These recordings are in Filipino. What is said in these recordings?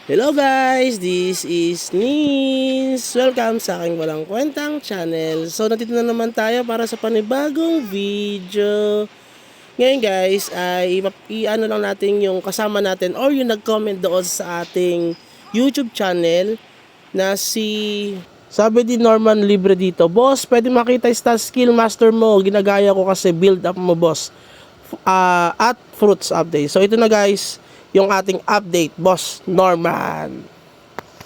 Hello guys, this is Nis. Welcome sa aking walang kwentang channel. So nandito na naman tayo para sa panibagong video. Ngayon guys, ay i-ano lang natin yung kasama natin or yung nag-comment doon sa ating YouTube channel na sabi din Norman Libre dito, boss, pwede makita yung stat skill master mo. Ginagaya ko kasi build up mo, boss. At fruits update. So ito na guys, yung ating update, boss Norman.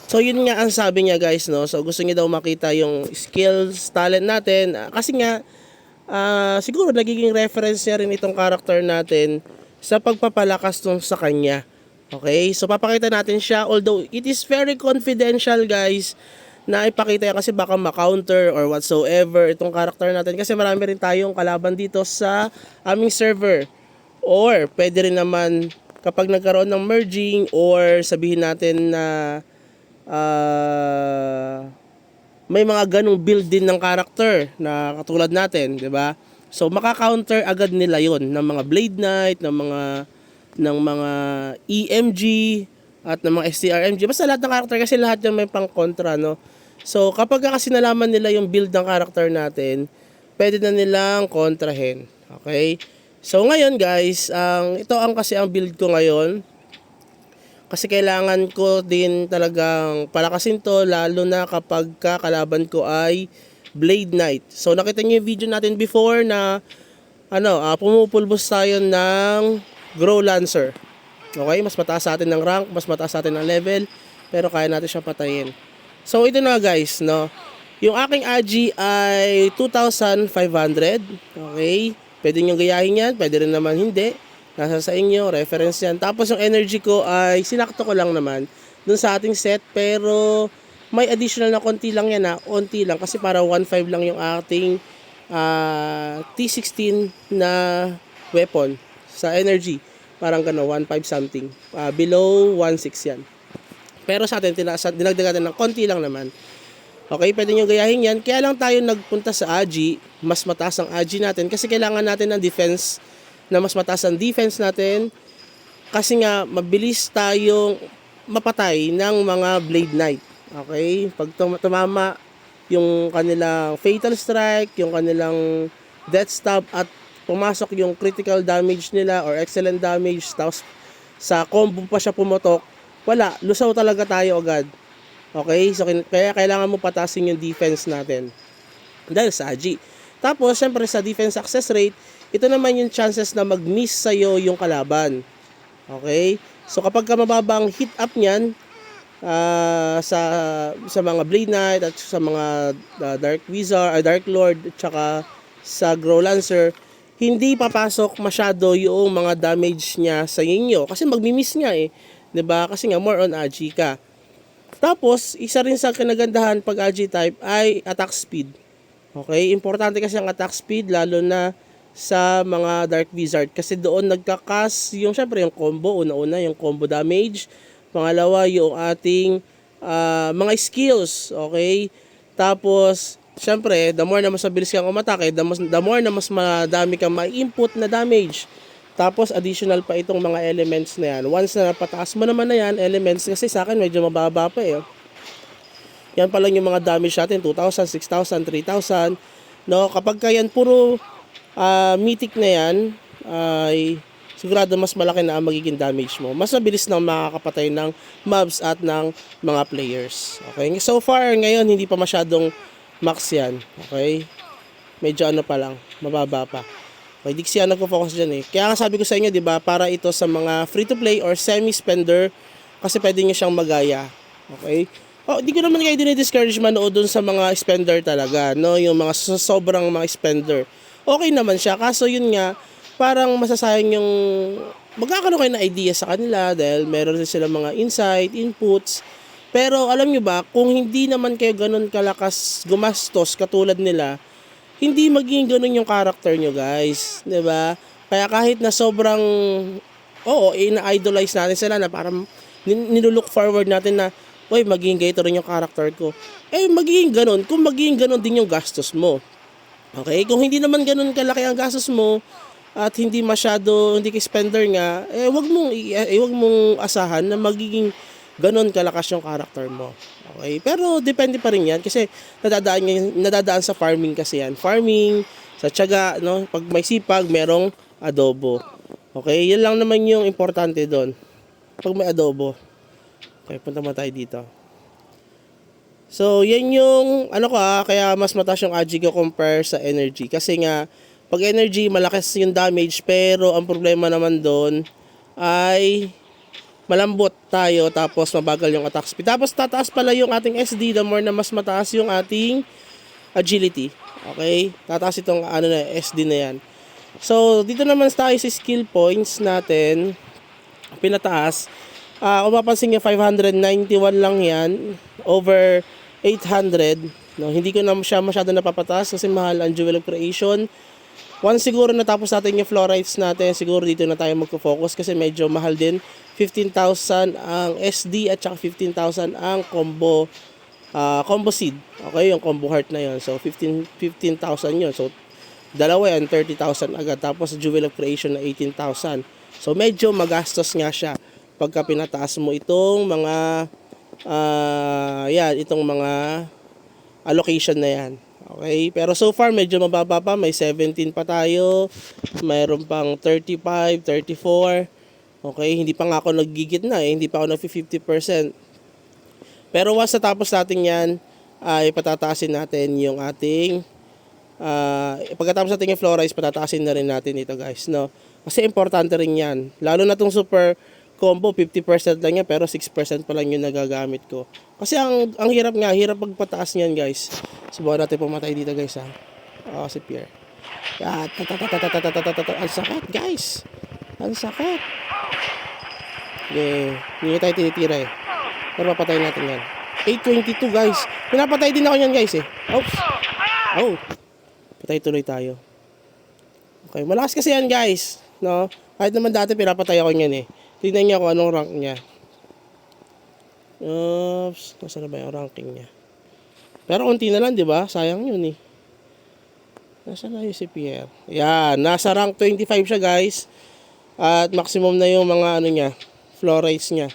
So yun nga ang sabi niya guys, no. So gusto niya daw makita yung skills, talent natin. Kasi nga siguro nagiging reference niya rin itong character natin sa pagpapalakas tong sa kanya. Okay? So papakita natin siya, although it is very confidential guys na ipakita yan kasi baka ma-counter or whatsoever itong character natin kasi marami rin tayong kalaban dito sa aming server. Or pwede rin naman kapag nagkaroon ng merging or sabihin natin na may mga ganong build din ng character na katulad natin, 'di ba? So maka-counter agad nila 'yon ng mga Blade Knight, ng mga EMG at ng mga STRMG. Basta lahat ng character kasi lahat 'yan may pang-kontra, no? So kapag kasi nalaman nila yung build ng character natin, pwede na nilang kontrahin. Okay? So ngayon guys, ito kasi ang build ko ngayon. Kasi kailangan ko din talagang palakasin to lalo na kapag kalaban ko ay Blade Knight. So nakita niyo yung video natin before na pumupulbos tayo ng Grow Lancer. Okay, mas mataas sa atin ng rank, mas mataas sa atin ng level, pero kaya natin siyang patayin. So ito na guys, no. Yung aking AGI ay 2,500. Okay? Pwede nyo gayahin yan, pwede rin naman hindi. Nasa sa inyo, reference yan. Tapos yung energy ko ay sinakto ko lang naman dun sa ating set. Pero may additional na konti lang yan onti lang. Kasi para 1.5 lang yung ating T16 na weapon sa energy. Parang gano, 1.5 something. Below 1.6 yan. Pero sa atin, dinagdagan ng konti lang naman. Okay, pwede nyo gayahin yan. Kaya lang tayo nagpunta sa AGI, mas mataas ang AGI natin kasi kailangan natin ng defense na mas mataas ang defense natin kasi nga mabilis tayong mapatay ng mga Blade Knight. Okay, pag tumama yung kanilang Fatal Strike, yung kanilang Death Stab at pumasok yung critical damage nila or excellent damage tapos sa combo pa siya pumotok, wala, lusaw talaga tayo agad. Okay, so kaya kailangan mo patasin yung defense natin dahil sa AGI. Tapos, syempre sa defense success rate, ito naman yung chances na mag-miss sa'yo yung kalaban. Okay, so kapag ka mababang hit up niyan, sa mga Blade Knight at sa mga Dark Wizard, Dark Lord, at saka sa Grow Lancer, hindi papasok masyado yung mga damage niya sa inyo kasi magmi-miss nga 'di ba? Kasi nga more on AGI ka. Tapos, isa rin sa kinagandahan pag AG type ay attack speed. Okay? Importante kasi ang attack speed lalo na sa mga Dark Wizard kasi doon nagkakas yung syempre yung combo, una-una yung combo damage, pangalawa yung ating mga skills, okay? Tapos, syempre, the more na mas mabilis kang umatake, the more na mas madami kang ma-input na damage. Tapos additional pa itong mga elements na yan. Once na napataas mo naman na yan, elements, kasi sa akin medyo mababa pa Yan pa lang yung mga damage natin, 2,000, 6,000, 3,000. No, kapag yan puro mythic na yan, ay sigurado mas malaki na ang magiging damage mo. Mas mabilis na makakapatay ng mobs at ng mga players. Okay? So far, ngayon, hindi pa masyadong max yan. Okay? Medyo pa lang, mababa pa. Okay, di kasi nagpo-focus dyan Kaya nga sabi ko sa inyo, di ba, para ito sa mga free-to-play or semi-spender kasi pwede nyo siyang magaya. Okay? Di ko naman kayo dinidiscourage manood dun sa mga spender talaga, no? Yung mga sobrang mga spender. Okay naman siya, kaso yun nga, parang masasayang yung magkakaroon kayo na idea sa kanila dahil meron sila mga insight, inputs. Pero alam nyo ba, kung hindi naman kayo ganun kalakas gumastos katulad nila, hindi magiging ganun yung character nyo guys, 'di ba? Kaya kahit na sobrang ina-idolize natin sila na parang nilook forward natin na magiging ganito rin yung character ko. Magiging ganun kung magiging ganun din yung gastos mo. Okay? Kung hindi naman ganun kalaki ang gastos mo at hindi ka spender nga, wag mong asahan na magiging ganon kalakas yung character mo. Okay? Pero depende pa rin yan kasi nadadaan sa farming kasi yan. Farming, sa tiyaga, no? Pag may sipag, merong adobo. Okay? Yan lang naman yung importante doon. Pag may adobo. Okay, punta mo tayo dito. So, yan yung, kaya mas mataas yung AG ko compare sa energy. Kasi nga, pag energy, malakas yung damage, pero ang problema naman doon ay malambot tayo, tapos mabagal yung attack speed. Tapos tataas pala yung ating SD, the more na mas mataas yung ating agility. Okay? Tataas itong SD na yan. So, dito naman tayo sa skill points natin, pinataas. Kung mapansin nyo, 591 lang yan, over 800. No, hindi ko na siya masyado napapataas kasi mahal ang Jewel of Creation. Once siguro natapos natin yung florites natin, siguro dito na tayo magfo-focus kasi medyo mahal din. 15,000 ang SD at saka 15,000 ang combo seed. Okay, yung combo heart na yon. So 15,000 yun. So dalawa yan, 30,000 agad. Tapos Jewel of Creation na 18,000. So medyo magastos nga siya pagka pinataas mo itong mga itong mga allocation na yan. Okay, pero so far medyo mababa pa, may 17 pa tayo, mayroon pang 35, 34. Okay, hindi pa nga ako naggigit na hindi pa ako nag 50%. Pero once natapos natin yan, ay patataasin natin yung ating pagkatapos natin yung florize, patataasin na rin natin ito guys, no? Kasi importante rin yan, lalo na itong super combo, 50% lang yan, pero 6% pa lang yung nagagamit ko. Kasi ang hirap nga, hirap pagpataas niyan guys. Subukan natin pumatay dito guys ha. Si Pierre. Ang sakit guys. Ang sakit. Okay, hindi tayo tinitira pero papatayin natin yan. 822 guys. Pinapatay din ako yan guys Oops. Patay tuloy tayo. Okay, malakas kasi yan guys, no? Kahit naman dati pinapatay ako yan Tignan niya kung anong rank niya. Oops, nasa na ba yung ranking niya? Pero unti na lang, di ba? Sayang yun Nasa na yung si Pierre? Yan, nasa rank 25 siya guys. At maximum na yung mga niya, florites niya.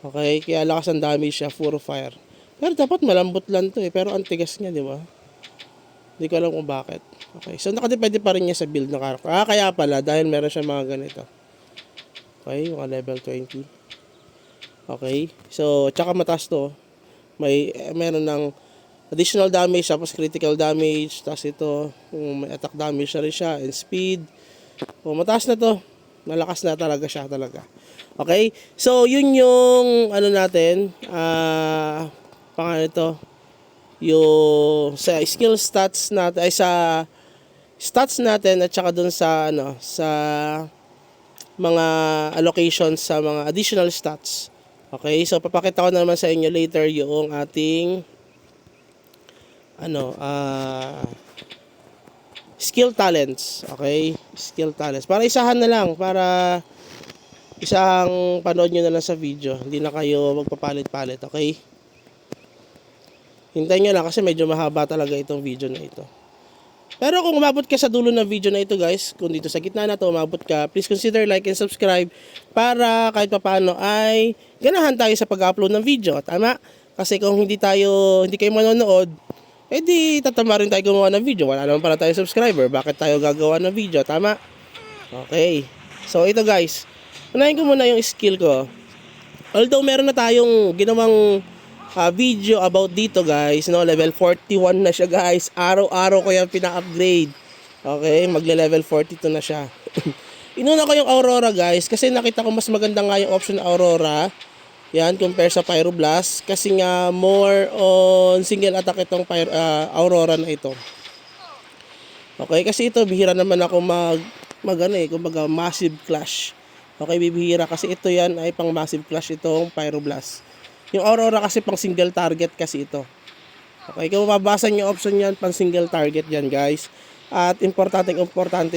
Okay, kaya lakas ang damage siya, puro fire. Pero dapat malambot lang to pero ang tigas niya, di ba? Hindi ko alam kung bakit. Okay, so nakadepende pa rin niya sa build ng character. Kaya pala, dahil meron siya mga ganito. Okay, mga level 20. Okay, so tsaka mataas to. Meron ng additional damage, tapos critical damage, tapos ito, may attack damage na rin siya, and speed. Mataas na to. Malakas na talaga siya talaga. Okay, so yun yung natin, pangalan ito, yung sa skill stats natin, ay sa stats natin at saka dun sa sa mga allocations sa mga additional stats. Okay, so papakita ko na naman sa inyo later yung ating skill talents. Okay, skill talents. Para isahan na lang, para isang panood nyo na lang sa video. Hindi na kayo magpapalit-palit, okay? Hintayin nyo lang kasi medyo mahaba talaga itong video na ito. Pero kung umabot ka sa dulo ng video na ito guys, kung dito sa gitna na to umabot ka, please consider like and subscribe para kahit papaano ay ganahan tayo sa pag-upload ng video. Tama? Kasi kung hindi kayo manonood, edi tatama rin tayo gumawa ng video. Wala naman pala tayo subscriber. Bakit tayo gagawa ng video? Tama? Okay. So ito guys, unahin ko muna yung skill ko. Although meron na tayong ginawang video about dito guys, no, level 41 na siya guys. Araw-araw ko yung pina-upgrade. Okay, magle-level 42 na siya. Inuna ko yung Aurora guys kasi nakita ko mas maganda nga yung option na Aurora. Yan, compare sa Pyroblast kasi nga more on single attack itong Aurora na ito. Okay, kasi ito bihira naman ako kumbaga massive clash. Okay, bibihira kasi ito yan ay pang massive clash itong Pyroblast. Yung Aurora kasi pang single target kasi ito. Okay, kung mababasa niyo option yan, pang single target yan guys. At importante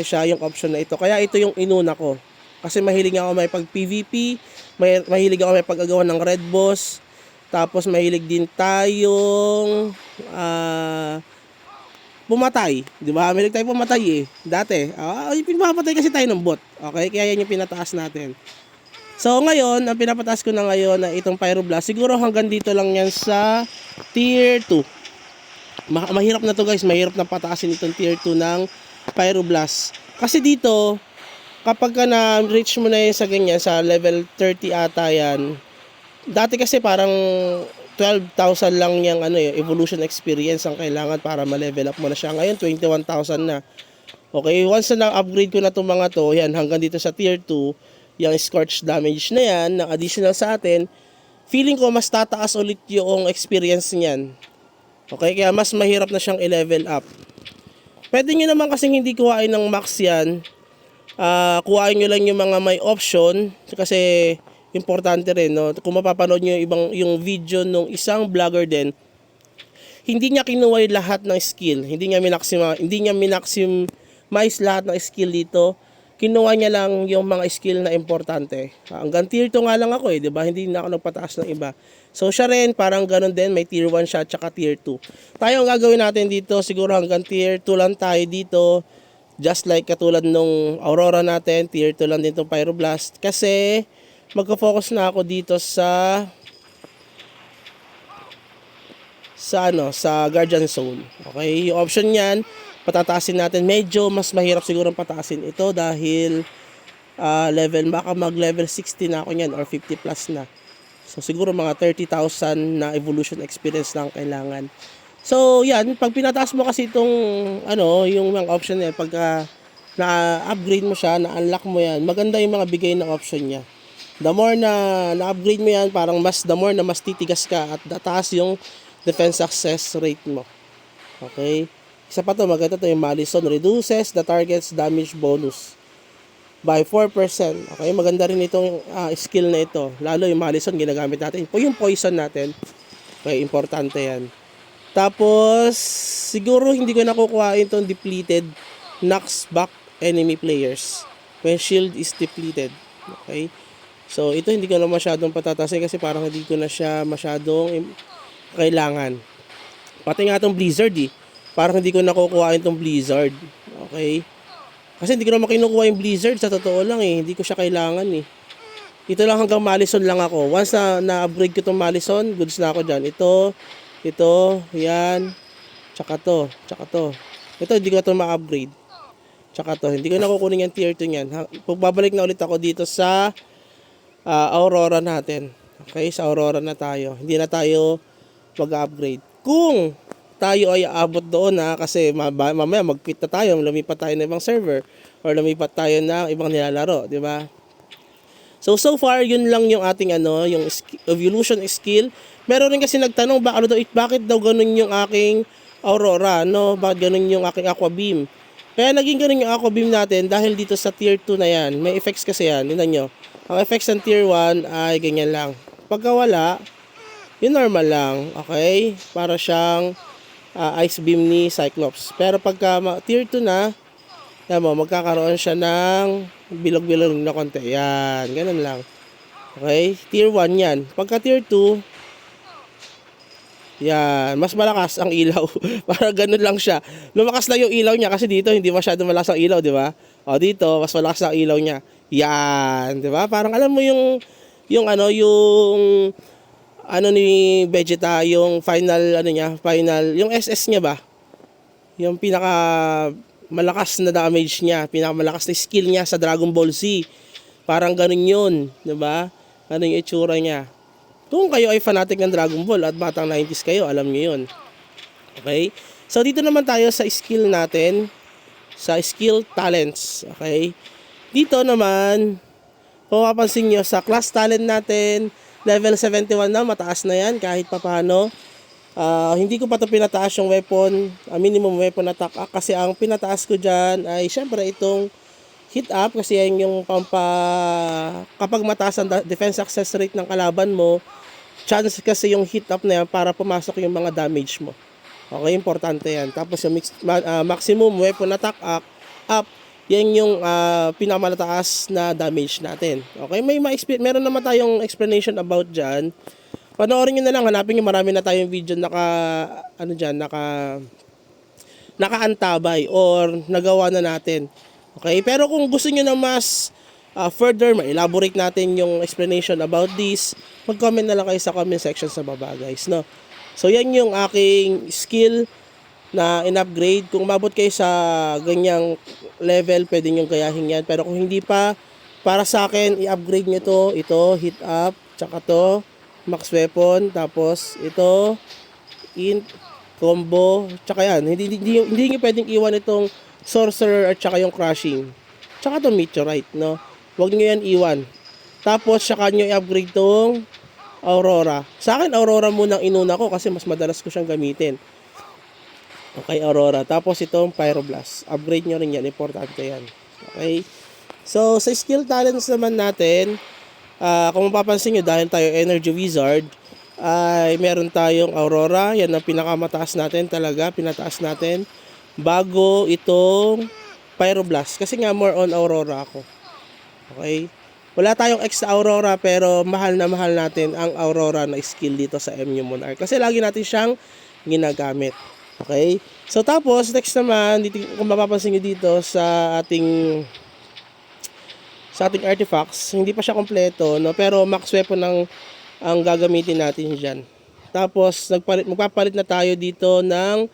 siya yung option na ito. Kaya ito yung inuna ko. Kasi mahilig ako may pag PVP, mahilig ako may pag-agawan ng red boss. Tapos mahilig din tayong pumatay, di ba? Mahilig tayo pumatay dati. Pinapatay kasi tayo ng bot. Okay, kaya yan yung pinataas natin. So ngayon, ang pinapataas ko na ngayon na itong Pyroblast, siguro hanggang dito lang yan sa Tier 2. Mahirap na to guys, mahirap na pataasin itong Tier 2 ng Pyroblast. Kasi dito, kapag ka na-reach mo na yun sa ganyan, sa level 30 ata yan, dati kasi parang 12,000 lang yung evolution experience ang kailangan para ma-level up mo na siya. Ngayon, 21,000 na. Okay, once na na-upgrade ko na itong mga to, yan, hanggang dito sa tier 2, yung scorch damage na yan, na additional sa atin, feeling ko mas tataas ulit yung experience niyan. Okay, kaya mas mahirap na siyang i-level up. Pwede nyo naman kasing hindi kuhain ng max yan. Kuhain nyo lang yung mga may option, kasi importante rin, no? Kung mapapanood nyo yung video nung isang vlogger din, hindi niya kinuha yung lahat ng skill, hindi niya minmax lahat ng skill dito. Kinuha niya lang yung mga skill na importante. Hanggang tier 2 nga lang ako di ba? Hindi na ako nagpataas ng iba. So siya rin, parang ganun din, may tier 1 siya, tsaka tier 2. Tayo ang gagawin natin dito, siguro hanggang tier 2 lang tayo dito. Just like katulad nung Aurora natin, tier 2 lang din itong Pyroblast. Kasi, magka-focus na ako dito sa Guardian Soul. Okay, yung option niyan, patataasin natin. Medyo mas mahirap siguro pataasin ito dahil baka mag-level 60 na ako niyan or 50 plus na. So siguro mga 30,000 na evolution experience lang kailangan. So yan, pag pinataas mo kasi itong yung mga option niya, pagka na-upgrade mo siya, na-unlock mo yan, maganda yung mga bigay ng option niya. The more na na-upgrade mo yan, parang the more na mas titigas ka at tataas yung defense success rate mo. Okay? Isa pa to, maganda to yung Malison. Reduces the target's damage bonus by 4%. Okay? Maganda rin itong skill na ito. Lalo yung Malison, ginagamit natin. Yung poison natin. Okay, importante yan. Tapos, siguro hindi ko nakukuha itong depleted knocks back enemy players when shield is depleted. Okay? So, ito hindi ko na masyadong patatasin kasi parang hindi ko na siya masyadong kailangan. Pati nga itong Blizzard parang hindi ko nakukuha itong Blizzard. Okay? Kasi hindi ko naman kinukuha yung Blizzard, sa totoo lang hindi ko siya kailangan Ito lang hanggang Malison lang ako. Once na-upgrade ko itong Malison, goods na ako dyan. Ito, yan, tsaka to. Ito, hindi ko ito ma-upgrade. Tsaka to, hindi ko nakukunin yung tier 2 yan. Pagbabalik na ulit ako dito sa Aurora natin. Okay, sa Aurora na tayo. Hindi na tayo mag-upgrade. Kung tayo ay aabot doon kasi mamaya mag-quit na tayo, lumipat tayo ng ibang server or lumipat tayo ng ibang nilalaro, di ba? So far yun lang yung ating yung evolution skill. Meron rin kasi nagtanong bakit daw ganun yung aking Aurora, bakit ganun yung aking Aqua Beam. Kaya naging ganun yung Aqua Beam natin dahil dito sa tier 2 na yan. May effects kasi yan, tingnan nyo. Ang effects ng tier 1 ay ganyan lang. Pagka wala, yung normal lang, okay? Para siyang Ice Beam ni Cyclops. Pero pagka tier 2 na, magkakaroon siya ng bilog-bilog na konti. Yan, ganun lang. Okay? Tier 1 yan. Pagka tier 2, yan, mas malakas ang ilaw. Para ganun lang siya. Lumakas lang yung ilaw niya kasi dito hindi masyado malakas ang ilaw, di ba? O dito, mas malakas ang ilaw niya. Yan, di ba? Parang alam mo yung ni Vegeta, yung final yung SS niya ba? Yung pinaka malakas na damage niya, pinaka malakas na skill niya sa Dragon Ball Z. Parang ganun 'yun, 'di ba? Ano yung itsura niya? Kung kayo ay fanatic ng Dragon Ball at batang 90s kayo, alam niyo 'yun. Okay? So dito naman tayo sa skill natin, sa skill talents, okay? Dito naman, kung mapapansin nyo, sa class talent natin, level 71 na, mataas na yan kahit papano. Hindi ko pa ito pinataas yung weapon, minimum weapon attack kasi ang pinataas ko dyan ay syempre itong hit up kasi yan yung kapag mataas ang defense success rate ng kalaban mo, chance kasi yung hit up na yan para pumasok yung mga damage mo. Okay, importante yan. Tapos yung maximum weapon attack up, yan yung pinakamalataas na damage natin. Okay, meron naman tayong explanation about dyan. Panoorin nyo na lang, hanapin nyo, marami na tayong video nakaantabay or nagawa na natin. Okay, pero kung gusto nyo na mas further, ma-elaborate natin yung explanation about this, mag-comment na lang kayo sa comment section sa baba guys, no? So yan yung aking skill na in-upgrade. Kung umabot kayo sa ganyang level, pwede nyo gayahin yan. Pero kung hindi pa, para sa akin, i-upgrade nyo to. Ito, hit up, tsaka to, max weapon, tapos ito, int, combo, tsaka yan. Hindi nyo pwedeng iwan itong sorcerer at tsaka yung crushing. Tsaka to meteorite, no? Huwag nyo yan iwan. Tapos, tsaka nyo i-upgrade tong Aurora. Sa akin, Aurora muna ang inuna ko kasi mas madalas ko siyang gamitin. Okay, Aurora. Tapos itong Pyroblast. Upgrade nyo rin yan. Importante yan. Okay. So, sa skill talents naman natin, kung mapapansin nyo, dahil tayo Energy Wizard, ay meron tayong Aurora. Yan ang pinakamataas natin talaga. Pinataas natin. Bago itong Pyroblast. Kasi nga, more on Aurora ako. Okay. Wala tayong extra Aurora, pero mahal na mahal natin ang Aurora na skill dito sa MU Monarch. Kasi lagi natin siyang ginagamit. Okay? So tapos next naman dito, kung mapapansin niyo dito sa ating artifacts, hindi pa siya kompleto, no, pero max weapon ang gagamitin natin diyan. Tapos magpapalit na tayo dito ng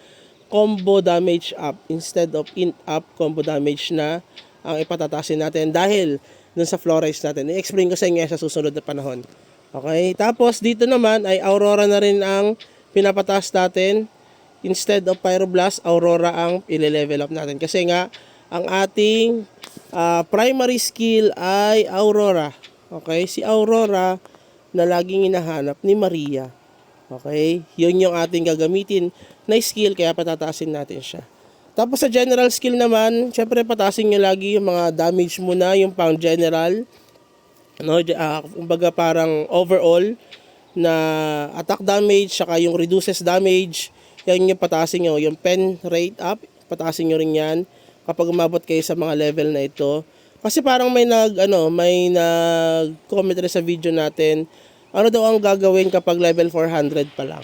combo damage up instead of int up. Combo damage na ang ipatatasin natin dahil dun sa Flores natin. I-explain ko sa inyo sa susunod na panahon. Okay? Tapos dito naman ay Aurora na rin ang pinapataas natin. Instead of Pyroblast, Aurora ang ile-level up natin. Kasi nga, ang ating primary skill ay Aurora. Okay? Si Aurora na laging hinahanap ni Maria. Okay? Yun yung ating gagamitin na skill, kaya patataasin natin siya. Tapos sa general skill naman, syempre pataasin nyo lagi yung mga damage muna, yung pang general. No? Kumbaga parang overall na attack damage, saka yung reduces damage. Yan yung pataasin nyo. Yung pen rate up, pataasin nyo rin yan kapag umabot kayo sa mga level na ito. Kasi parang may nag-comment rin sa video natin, ano daw ang gagawin kapag level 400 pa lang.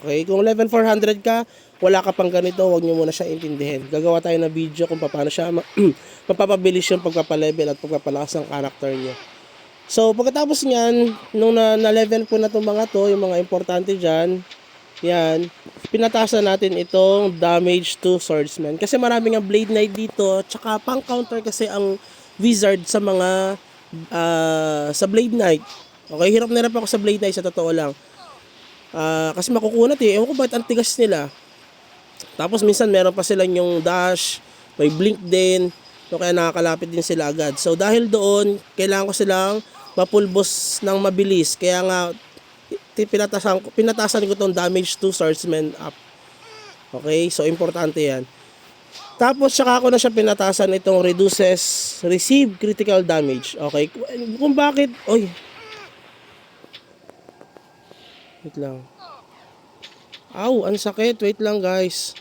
Okay? Kung level 400 ka, wala ka pang ganito, huwag nyo muna siya intindihin. Gagawa tayo ng video kung paano siya mapapabilis yung pagpapalevel at pagpapalakas ng character nyo. So, pagkatapos nyan, nung na-level po na itong mga to, yung mga importante dyan, yan, pinatasan natin itong damage to swordsman. Kasi maraming ang blade knight dito, tsaka pang counter kasi ang wizard sa mga sa blade knight. Okay, hirap na hirap ako sa blade knight sa totoo lang. Kasi makukunat eh. Ewan ko bakit ang tigas nila. Tapos minsan meron pa silang yung dash, may blink din. So kaya nakakalapit din sila agad. So dahil doon, kailangan ko silang mapulbos ng mabilis. Kaya nga pinatasan ko itong damage to swordsman up. Okay, so importante yan. Tapos saka ako na siya pinatasan itong reduces receive critical damage. Okay, kung bakit, oy, wait lang. Aw, ang sakit, wait lang guys.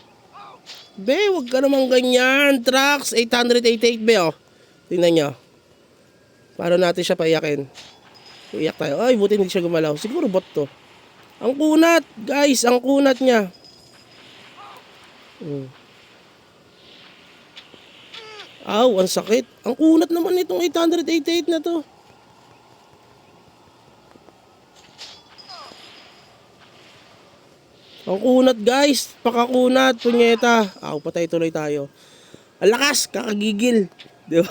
Be, wag ka naman ganyan. Trax 888 be, oh. Tingnan nyo. Paano natin siya paiyakin? Iyak tayo. Ay, buti hindi siya gumalaw. Siguro bot to. Ang kunat, guys. Ang kunat niya. Aw, ang sakit. Ang kunat naman itong 888 na to. Ang kunat, guys. Pakakunat. Punyeta. Aw, patay tuloy tayo. Ang lakas. Kakagigil. Diba?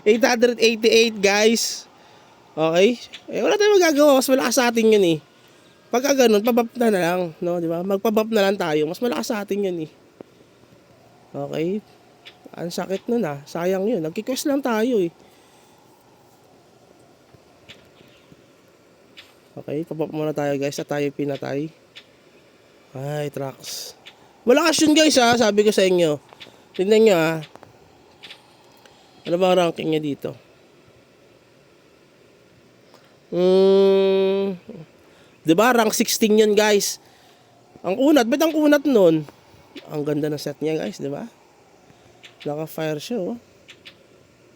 888, guys. Okay? Eh, wala tayong magagawa. Mas malakas sa atin yun eh. Pagka ganun, pabap na lang. No? Diba? Magpabap na lang tayo. Mas malakas sa atin yun eh. Okay? Ang sakit nun ah. Sayang yun. Nagkikwest lang tayo eh. Okay? Pabap muna tayo guys. At tayo pinatay. Ay, Trax. Malakas yun guys ha. Sabi ko sa inyo. Tignan nyo ha. Ano ba ang ranking niya dito? Diba? Rank 16 yun guys. Ang kunat. Ba't ang kunat nun? Ang ganda ng set niya guys. Diba? Naka-fire siya oh.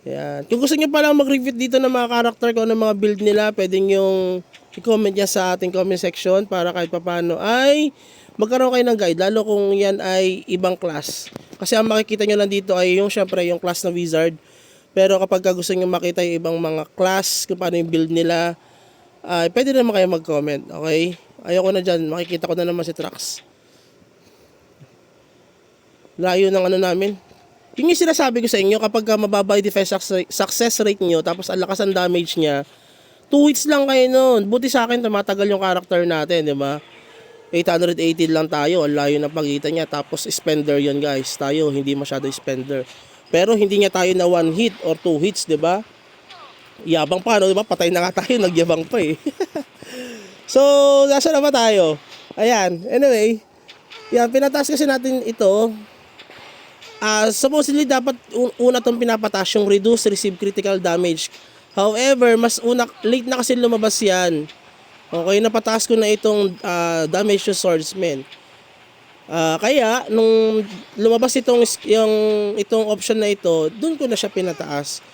Yan. Kung gusto nyo palang mag-review dito ng mga character ko, ng mga build nila, pwedeng yung i-comment niya sa ating comment section para kahit papano ay magkaroon kayo ng guide. Lalo kung yan ay ibang class. Kasi ang makikita nyo lang dito ay yung syempre yung class na wizard. Pero kapag gusto nyo makita yung ibang mga class, kung paano yung build nila, pwede naman kayo mag-comment, okay? Ayoko na dyan, makikita ko na naman si Trax. Layo ng ano namin. Yung sinasabi ko sa inyo, kapag mababa yung defense success rate nyo, tapos ang lakas ang damage niya, 2 hits lang kayo nun. Buti sa akin, tumatagal yung character natin, di ba? 880 lang tayo, ang layo ng pagitan niya. Tapos spender yon guys, tayo hindi masyado spender. Pero hindi niya tayo na 1 hit or 2 hits, di ba? Yabang pa, no? Di ba? Patay na nga tayo, nagyabang pa eh. So, nasa na ba tayo? Ayan, anyway, yan, pinataas kasi natin ito. Supposedly, dapat una itong pinapataas yung reduce receive critical damage. However, mas late na kasi lumabas yan. Okay, napataas ko na itong damage to swordsman. Kaya, nung lumabas itong option na ito, dun ko na siya pinataas.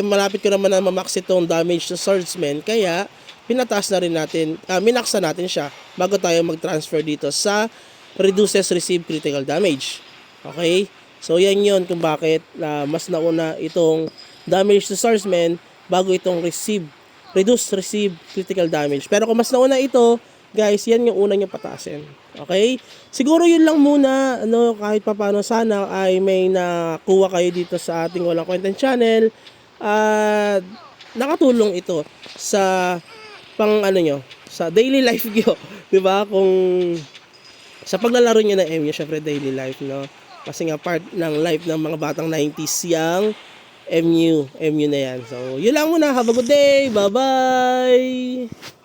Malapit ko naman na mamax itong damage to swordsman. Kaya, pinataas na rin natin, minax na natin siya bago tayo mag-transfer dito sa reduces receive critical damage. Okay? So, yan yun kung bakit mas nauna itong damage to swordsman bago itong reduce receive critical damage. Pero kung mas nauna ito, guys, yan yung una nyo pataasin. Okay? Siguro yun lang muna, kahit papaano sana ay may nakuha kayo dito sa ating Walang Kwentang channel. Nakatulong ito sa sa daily life nyo. Diba? Kung sa paglalaro nyo ng MU, syempre daily life, no? Kasi nga part ng life ng mga batang 90s yung MU na yan. So, yun lang muna. Have a good day. Bye-bye!